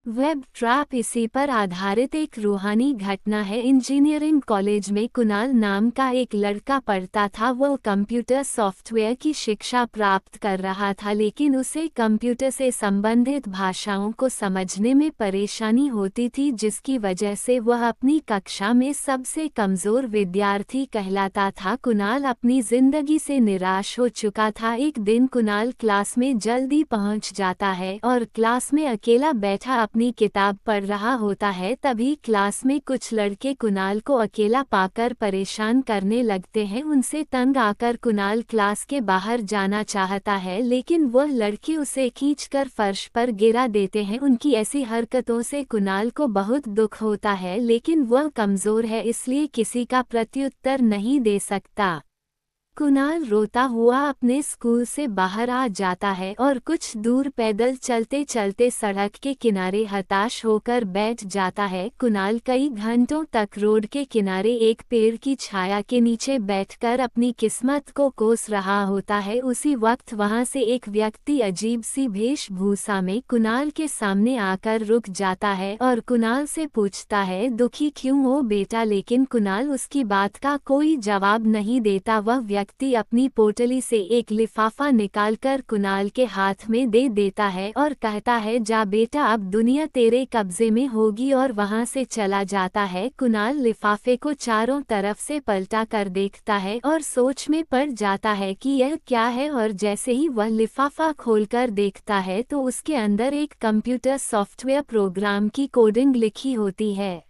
Web trap इसी पर आधारित एक रूहानी घटना है। इंजीनियरिंग कॉलेज में कुणाल नाम का एक लड़का पढ़ता था। वो कंप्यूटर सॉफ्टवेयर की शिक्षा प्राप्त कर रहा था, लेकिन उसे कंप्यूटर से संबंधित भाषाओं को समझने में परेशानी होती थी, जिसकी वजह से वह अपनी कक्षा में सबसे कमज़ोर विद्यार्थी कहलाता था। कुणाल अपनी जिंदगी से निराश हो चुका था। एक दिन कुणाल क्लास में जल्दी पहुंच जाता है और क्लास में अकेला बैठा अपनी किताब पढ़ रहा होता है। तभी क्लास में कुछ लड़के कुणाल को अकेला पाकर परेशान करने लगते हैं। उनसे तंग आकर कुणाल क्लास के बाहर जाना चाहता है, लेकिन वह लड़के उसे खींचकर फर्श पर गिरा देते हैं। उनकी ऐसी हरकतों से कुणाल को बहुत दुख होता है, लेकिन वह कमज़ोर है, इसलिए किसी का प्रत्युत्तर नहीं दे सकता। कुणाल रोता हुआ अपने स्कूल से बाहर आ जाता है और कुछ दूर पैदल चलते चलते सड़क के किनारे हताश होकर बैठ जाता है। कुणाल कई घंटों तक रोड के किनारे एक पेड़ की छाया के नीचे बैठकर अपनी किस्मत को कोस रहा होता है। उसी वक्त वहां से एक व्यक्ति अजीब सी वेशभूषा में कुणाल के सामने आकर रुक जाता है और कुणाल से पूछता है, दुखी क्यों हो बेटा? लेकिन कुणाल उसकी बात का कोई जवाब नहीं देता। वह व्यक्ति अपनी पोटली से एक लिफाफा निकालकर कुणाल के हाथ में दे देता है और कहता है, जा बेटा, अब दुनिया तेरे कब्जे में होगी, और वहां से चला जाता है। कुणाल लिफाफे को चारों तरफ से पलटा कर देखता है और सोच में पड़ जाता है कि यह क्या है, और जैसे ही वह लिफाफा खोलकर देखता है तो उसके अंदर एक कंप्यूटर सॉफ्टवेयर प्रोग्राम की कोडिंग लिखी होती है।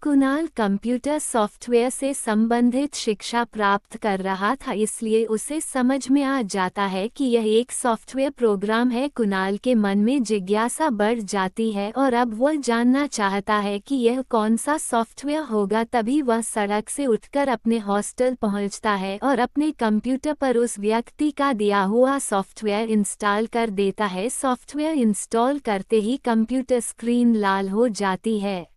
कुणाल कंप्यूटर सॉफ्टवेयर से संबंधित शिक्षा प्राप्त कर रहा था, इसलिए उसे समझ में आ जाता है कि यह एक सॉफ्टवेयर प्रोग्राम है। कुणाल के मन में जिज्ञासा बढ़ जाती है और अब वह जानना चाहता है कि यह कौन सा सॉफ्टवेयर होगा। तभी वह सड़क से उठकर अपने हॉस्टल पहुंचता है और अपने कंप्यूटर पर उस व्यक्ति का दिया हुआ सॉफ्टवेयर इंस्टॉल कर देता है। सॉफ्टवेयर इंस्टॉल करते ही कंप्यूटर स्क्रीन लाल हो जाती है।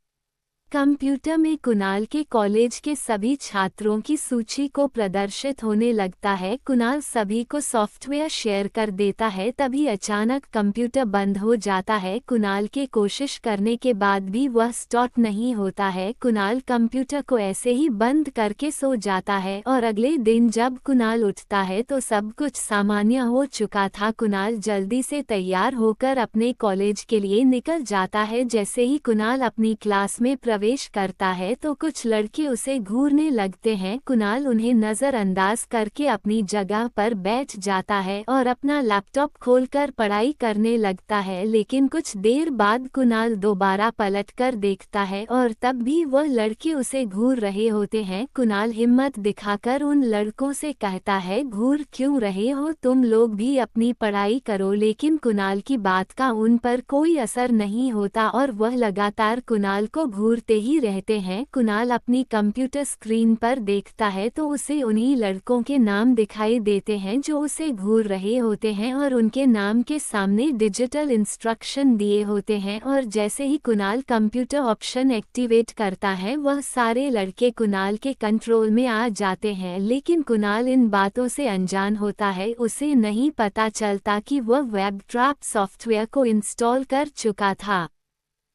कंप्यूटर में कुणाल के कॉलेज के सभी छात्रों की सूची को प्रदर्शित होने लगता है। कुणाल सभी को सॉफ्टवेयर शेयर कर देता है। तभी अचानक कंप्यूटर बंद हो जाता है। कुणाल के कोशिश करने के बाद भी वह स्टार्ट नहीं होता है। कुणाल कंप्यूटर को ऐसे ही बंद करके सो जाता है और अगले दिन जब कुणाल उठता है तो सब कुछ सामान्य हो चुका था। कुणाल जल्दी से तैयार होकर अपने कॉलेज के लिए निकल जाता है। जैसे ही कुणाल अपनी क्लास में प्रवेश करता है तो कुछ लड़के उसे घूरने लगते हैं। कुणाल उन्हें नजरअंदाज करके अपनी जगह पर बैठ जाता है और अपना लैपटॉप खोलकर पढ़ाई करने लगता है, लेकिन कुछ देर बाद कुणाल दोबारा पलटकर देखता है और तब भी वह लड़के उसे घूर रहे होते हैं। कुणाल हिम्मत दिखाकर उन लड़कों से कहता है, घूर क्यों रहे हो? तुम लोग भी अपनी पढ़ाई करो। लेकिन कुणाल की बात का उन पर कोई असर नहीं होता और वह लगातार कुणाल को घूरते ही रहते हैं। कुणाल अपनी कंप्यूटर स्क्रीन पर देखता है तो उसे उन्हीं लड़कों के नाम दिखाई देते हैं जो उसे घूर रहे होते हैं, और उनके नाम के सामने डिजिटल इंस्ट्रक्शन दिए होते हैं। और जैसे ही कुणाल कंप्यूटर ऑप्शन एक्टिवेट करता है, वह सारे लड़के कुणाल के कंट्रोल में आ जाते हैं। लेकिन कुणाल इन बातों से अनजान होता है। उसे नहीं पता चलता कि वह वेब ट्रैप सॉफ्टवेयर को इंस्टॉल कर चुका था,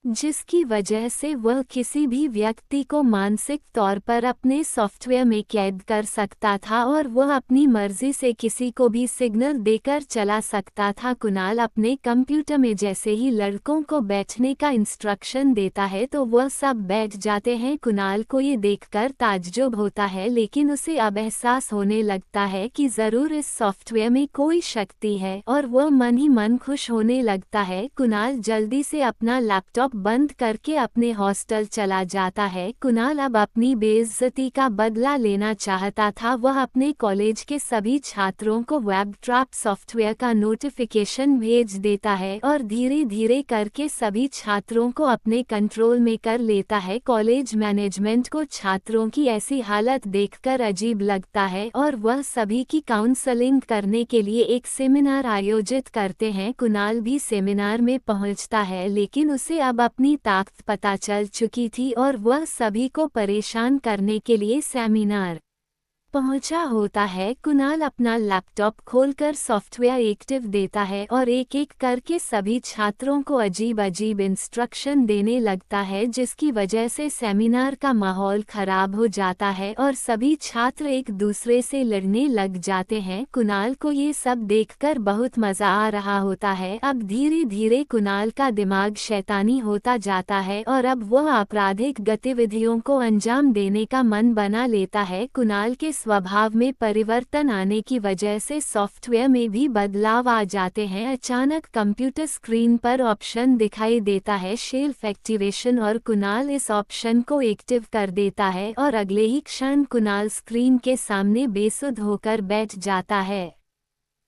जिसकी वजह से वह किसी भी व्यक्ति को मानसिक तौर पर अपने सॉफ्टवेयर में कैद कर सकता था और वह अपनी मर्जी से किसी को भी सिग्नल देकर चला सकता था। कुणाल अपने कंप्यूटर में जैसे ही लड़कों को बैठने का इंस्ट्रक्शन देता है तो वह सब बैठ जाते हैं। कुणाल को ये देखकर ताज्जुब होता है, लेकिन उसे अब एहसास होने लगता है कि ज़रूर इस सॉफ्टवेयर में कोई शक्ति है और वह मन ही मन खुश होने लगता है। कुणाल जल्दी से अपना लैपटॉप बंद करके अपने हॉस्टल चला जाता है। कुणाल अब अपनी बेइज्जती का बदला लेना चाहता था। वह अपने कॉलेज के सभी छात्रों को वेब ट्रैप सॉफ्टवेयर का नोटिफिकेशन भेज देता है और धीरे धीरे करके सभी छात्रों को अपने कंट्रोल में कर लेता है। कॉलेज मैनेजमेंट को छात्रों की ऐसी हालत देखकर अजीब लगता है और वह सभी की काउंसलिंग करने के लिए एक सेमिनार आयोजित करते हैं। कुणाल भी सेमिनार में पहुंचता है, लेकिन उसे अब अपनी ताकत पता चल चुकी थी और वह सभी को परेशान करने के लिए सेमिनार पहुंचा होता है। कुणाल अपना लैपटॉप खोलकर सॉफ्टवेयर एक्टिव देता है और एक एक करके सभी छात्रों को अजीब अजीब इंस्ट्रक्शन देने लगता है, जिसकी वजह से सेमिनार का माहौल खराब हो जाता है और सभी छात्र एक दूसरे से लड़ने लग जाते हैं। कुणाल को ये सब देखकर बहुत मजा आ रहा होता है। अब धीरे धीरे कुणाल का दिमाग शैतानी होता जाता है और अब वह आपराधिक गतिविधियों को अंजाम देने का मन बना लेता है। कुणाल के स्वभाव में परिवर्तन आने की वजह से सॉफ्टवेयर में भी बदलाव आ जाते हैं। अचानक कंप्यूटर स्क्रीन पर ऑप्शन दिखाई देता है शेल्फ एक्टिवेशन और कुणाल इस ऑप्शन को एक्टिव कर देता है और अगले ही क्षण कुणाल स्क्रीन के सामने बेसुध होकर बैठ जाता है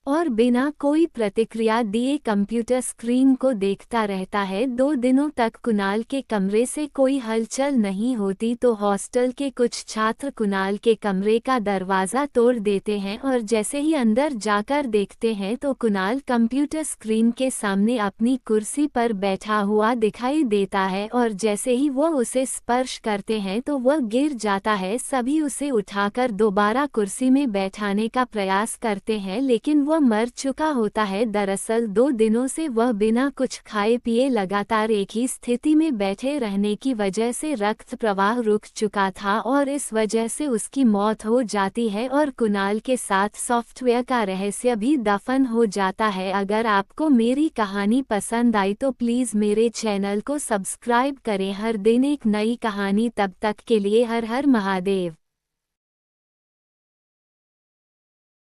और बिना कोई प्रतिक्रिया दिए कंप्यूटर स्क्रीन को देखता रहता है। 2 दिनों तक कुणाल के कमरे से कोई हलचल नहीं होती तो हॉस्टल के कुछ छात्र कुणाल के कमरे का दरवाज़ा तोड़ देते हैं और जैसे ही अंदर जाकर देखते हैं तो कुणाल कंप्यूटर स्क्रीन के सामने अपनी कुर्सी पर बैठा हुआ दिखाई देता है और जैसे ही वह उसे स्पर्श करते हैं तो वह गिर जाता है। सभी उसे उठाकर दोबारा कुर्सी में बैठाने का प्रयास करते हैं लेकिन वह मर चुका होता है। दरअसल 2 दिनों से वह बिना कुछ खाए पिए लगातार एक ही स्थिति में बैठे रहने की वजह से रक्त प्रवाह रुक चुका था और इस वजह से उसकी मौत हो जाती है और कुणाल के साथ सॉफ्टवेयर का रहस्य भी दफन हो जाता है। अगर आपको मेरी कहानी पसंद आई तो प्लीज़ मेरे चैनल को सब्सक्राइब करें। हर दिन एक नई कहानी, तब तक के लिए हर हर महादेव।